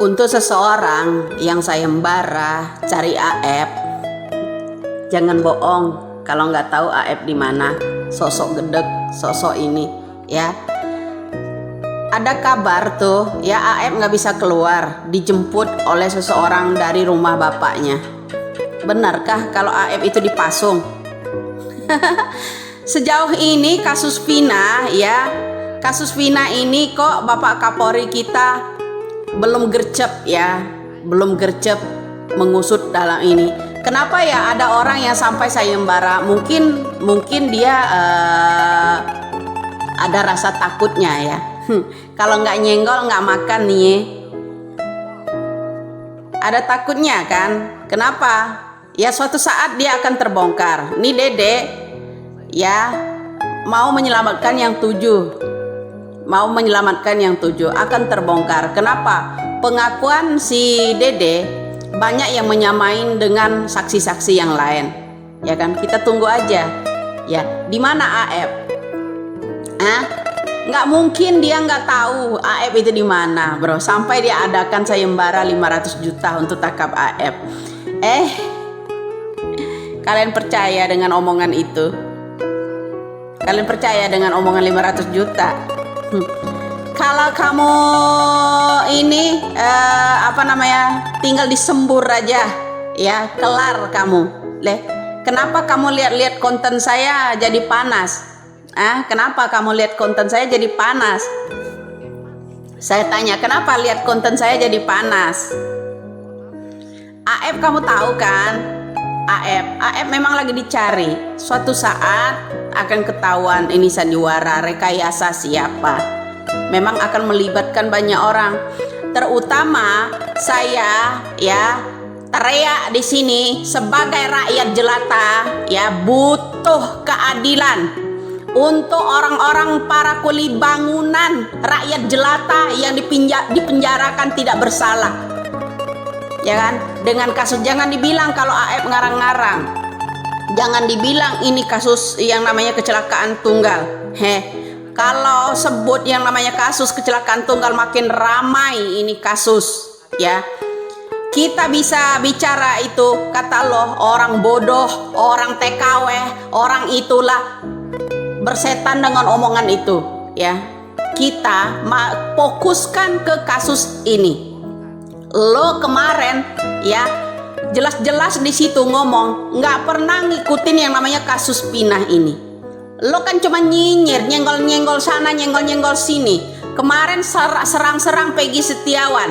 Untuk seseorang yang sayembara cari AF, jangan bohong kalau nggak tahu AF di mana. Sosok gedek, sosok ini, ya. Ada kabar tuh, ya AF nggak bisa keluar, dijemput oleh seseorang dari rumah bapaknya. Benarkah kalau AF itu dipasung? Sejauh ini kasus Vina, ya, kasus Vina ini kok Bapak Kapolri kita belum gercep, ya, belum gercep mengusut dalam ini. Kenapa ya ada orang yang sampai sayembara? Mungkin dia ada rasa takutnya, ya. Kalau nggak nyenggol nggak makan nih. Ada takutnya kan? Kenapa? Ya suatu saat dia akan terbongkar. Nih Dede, ya, mau menyelamatkan yang 7. Mau menyelamatkan yang 7 akan terbongkar. Kenapa? Pengakuan si Dede banyak yang menyamain dengan saksi-saksi yang lain, ya kan? Kita tunggu aja, ya. Di mana AF? Nggak mungkin dia nggak tahu AF itu di mana, bro. Sampai dia adakan sayembara 500 juta untuk tangkap AF. Kalian percaya dengan omongan itu? Kalian percaya dengan omongan 500 juta? Kalau kamu ini tinggal disembur aja, ya, kelar kamu. Kenapa kamu lihat-lihat konten saya jadi panas? Kenapa kamu lihat konten saya jadi panas? Saya tanya, kenapa lihat konten saya jadi panas? AF kamu tahu kan? AF memang lagi dicari. Suatu saat akan ketahuan ini sandiwara rekayasa siapa. Memang akan melibatkan banyak orang. Terutama saya, ya, teriak di sini sebagai rakyat jelata, ya, butuh keadilan untuk orang-orang para kuli bangunan rakyat jelata yang dipenjarakan tidak bersalah. Ya kan? Dengan kasus, jangan dibilang kalau AF ngarang-ngarang. Jangan dibilang ini kasus yang namanya kecelakaan tunggal. Kalau sebut yang namanya kasus kecelakaan tunggal makin ramai ini kasus, ya. Kita bisa bicara itu, kata loh, orang bodoh, orang TKW, orang itulah bersetan dengan omongan itu, ya. Kita fokuskan ke kasus ini. Lo kemarin, ya, jelas-jelas di situ ngomong nggak pernah ngikutin yang namanya kasus Pinah ini. Lo kan cuma nyinyir, nyenggol-nyenggol sana, nyenggol-nyenggol sini. Kemarin serang-serang Peggy Setiawan.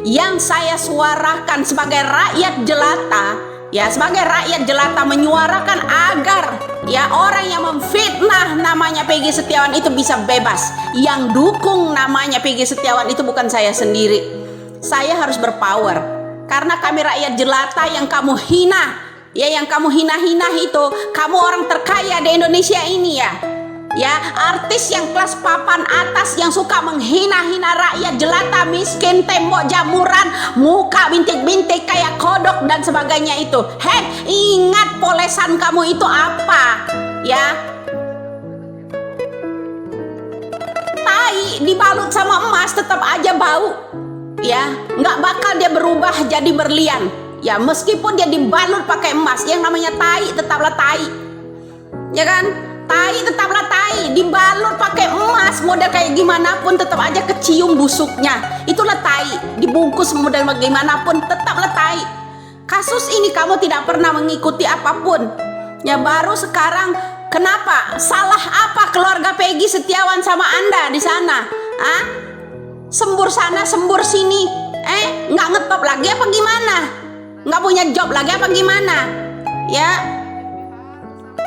Yang saya suarakan sebagai rakyat jelata, ya, sebagai rakyat jelata menyuarakan agar, ya, orang yang memfitnah namanya Peggy Setiawan itu bisa bebas. Yang dukung namanya Peggy Setiawan itu bukan saya sendiri. Saya harus berpower karena kami rakyat jelata yang kamu hina, ya, yang kamu hina-hina itu. Kamu orang terkaya di Indonesia ini, ya, artis yang kelas papan atas yang suka menghina-hina rakyat jelata miskin, tembok jamuran, muka bintik-bintik kayak kodok dan sebagainya itu. Ingat polesan kamu itu apa, ya? Tai dibalut sama emas tetap aja bau, ya, nggak bakal dia berubah jadi berlian, ya, meskipun dia dibalut pakai emas. Yang namanya tai tetaplah tai, ya kan? Tai tetaplah tai, dibalut pakai emas model kayak gimana pun tetap aja kecium busuknya. Itulah tai, dibungkus model bagaimanapun tetaplah tai. Kasus ini kamu tidak pernah mengikuti apapun, ya, baru sekarang. Kenapa? Salah apa keluarga Peggy Setiawan sama Anda di sana? Sembur sana, sembur sini. Nggak ngetop lagi apa gimana? Nggak punya job lagi apa gimana? Ya,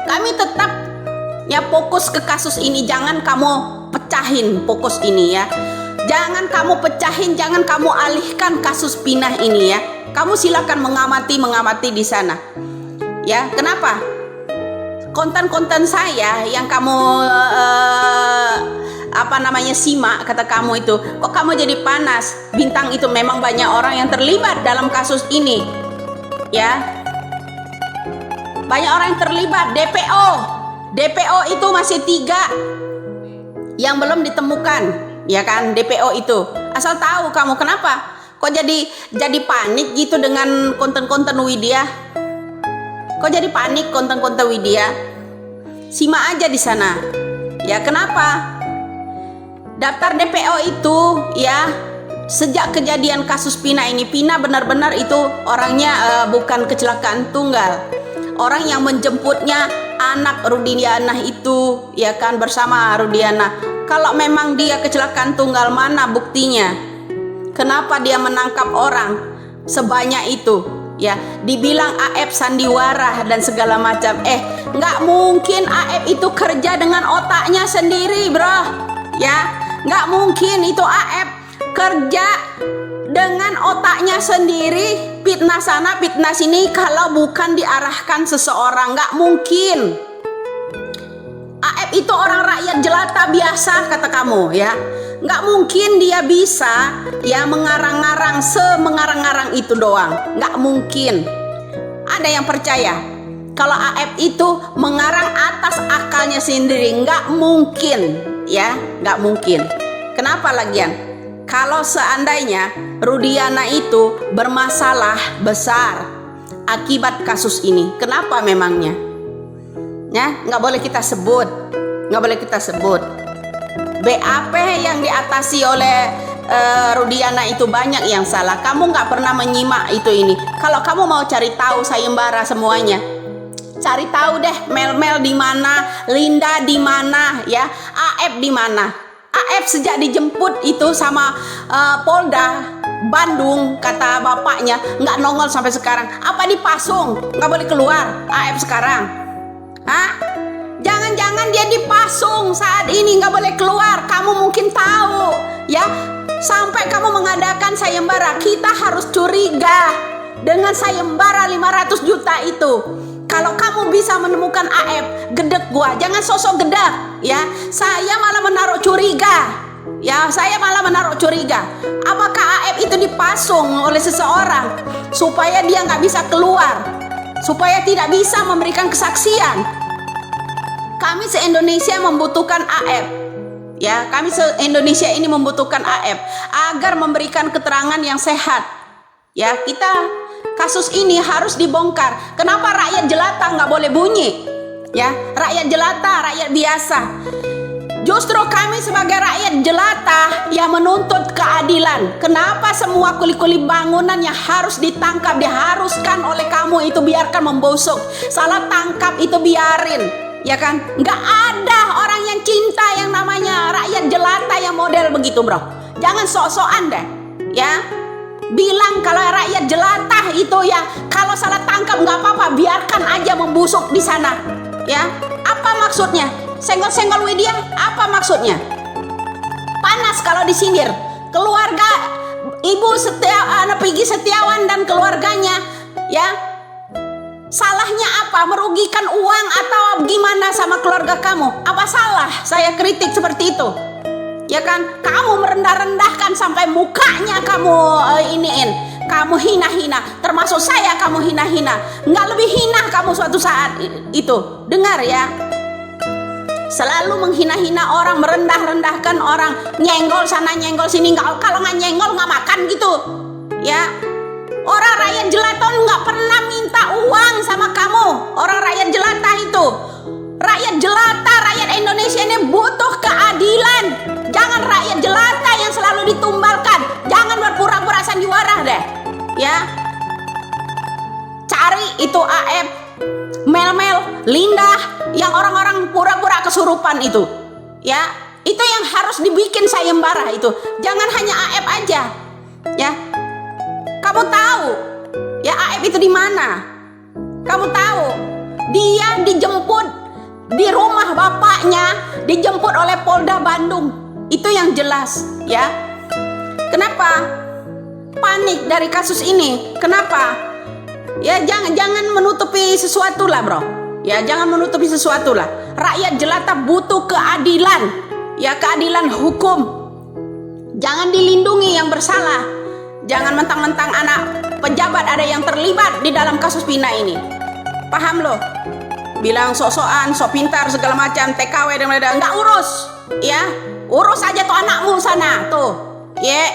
kami tetap, ya, fokus ke kasus ini. Jangan kamu pecahin fokus ini, ya. Jangan kamu pecahin, jangan kamu alihkan kasus Pinah ini, ya. Kamu silakan mengamati di sana. Ya, kenapa? Konten-konten saya yang kamu simak, kata kamu itu, kok kamu jadi panas? Bintang itu memang banyak orang yang terlibat dalam kasus ini, ya, banyak orang yang terlibat. DPO itu masih 3 yang belum ditemukan, ya kan? DPO itu asal tahu kamu. Kenapa Kok jadi panik gitu dengan konten-konten Widya? Kok jadi panik konten-konten Widya? Simak aja di sana. Ya kenapa? Daftar DPO itu ya sejak kejadian kasus Pina ini, Pina benar-benar itu orangnya bukan kecelakaan tunggal. Orang yang menjemputnya anak Rudiana itu ya kan, bersama Rudiana. Kalau memang dia kecelakaan tunggal, mana buktinya? Kenapa dia menangkap orang sebanyak itu? Ya, dibilang AF sandiwara dan segala macam. Nggak mungkin AF itu kerja dengan otaknya sendiri, bro. Ya, nggak mungkin itu AF kerja dengan otaknya sendiri, fitnah sana, fitnah sini, kalau bukan diarahkan seseorang. Nggak mungkin. AF itu orang rakyat jelata biasa, kata kamu, ya. Nggak mungkin dia bisa ya mengarang-arang semengarang-arang itu doang. Nggak mungkin. Ada yang percaya kalau AF itu mengarang atas akalnya sendiri? Nggak mungkin, ya, nggak mungkin. Kenapa lagian? Kalau seandainya Rudiana itu bermasalah besar akibat kasus ini, kenapa memangnya? Ya, nggak boleh kita sebut, nggak boleh kita sebut. BAP yang diatasi oleh Rudiana itu banyak yang salah. Kamu nggak pernah menyimak itu ini. Kalau kamu mau cari tahu sayembara semuanya, cari tahu deh Mel di mana, Linda di mana, ya, AF di mana. AF sejak dijemput itu sama Polda Bandung, kata bapaknya, nggak nongol sampai sekarang. Apa dipasung? Nggak boleh keluar AF sekarang? Hah? Jangan-jangan dia dipasung saat ini nggak boleh keluar. Kamu mungkin tahu, ya. Sampai kamu mengadakan sayembara, kita harus curiga dengan sayembara 500 juta itu. Kalau kamu bisa menemukan AF, gedek gua. Jangan sosok gedek, ya. Saya malah menaruh curiga. Ya, saya malah menaruh curiga. Apakah AF itu dipasung oleh seseorang supaya dia nggak bisa keluar, supaya tidak bisa memberikan kesaksian? Kami se-Indonesia membutuhkan AF. Ya, kami se-Indonesia ini membutuhkan AF agar memberikan keterangan yang sehat. Ya, kita kasus ini harus dibongkar. Kenapa rakyat jelata nggak boleh bunyi? Ya, rakyat jelata, rakyat biasa. Justru kami sebagai rakyat jelata yang menuntut keadilan. Kenapa semua kuli-kuli bangunan yang harus ditangkap diharuskan oleh kamu itu biarkan membusuk? Salah tangkap itu biarin. Ya kan, nggak ada orang yang cinta yang namanya rakyat jelata yang model begitu, bro. Jangan sok-sokan deh, ya. Bilang kalau rakyat jelata itu ya, kalau salah tangkap nggak apa-apa, biarkan aja membusuk di sana, ya. Apa maksudnya? Senggol-senggol Widya, apa maksudnya? Panas kalau disindir. Keluarga Ibu Peggy Setiawan dan keluarganya, ya. Salahnya apa? Merugikan uang atau gimana sama keluarga kamu? Apa salah saya kritik seperti itu? Ya kan? Kamu merendah-rendahkan sampai mukanya kamu iniin. Kamu hina-hina. Termasuk saya kamu hina-hina. Nggak lebih hina kamu suatu saat itu. Dengar ya. Selalu menghina-hina orang, merendah-rendahkan orang. Nyenggol sana, nyenggol sini. Kalau nggak nyenggol nggak makan gitu. Ya. Orang rakyat jelata nggak pernah minta uang sama kamu. Orang rakyat jelata itu, rakyat jelata, rakyat Indonesia ini butuh keadilan. Jangan rakyat jelata yang selalu ditumbalkan. Jangan berpura-pura sandiwara deh, ya. Cari itu AF, Mel, Linda, yang orang-orang pura-pura kesurupan itu, ya. Itu yang harus dibikin sayembara itu. Jangan hanya AF aja, ya. Kamu tahu ya AF itu di mana? Kamu tahu dia dijemput di rumah bapaknya, dijemput oleh Polda Bandung. Itu yang jelas, ya. Kenapa panik dari kasus ini? Kenapa? Ya jangan menutupi sesuatu lah, bro. Ya jangan menutupi sesuatu lah. Rakyat jelata butuh keadilan, ya, keadilan hukum. Jangan dilindungi yang bersalah. Jangan mentang-mentang anak pejabat ada yang terlibat di dalam kasus Pina ini. Paham loh? Bilang sok-sokan, sok pintar segala macam, TKW dan lain-lain. Nggak urus, ya. Urus aja tuh anakmu sana, tuh. Ya,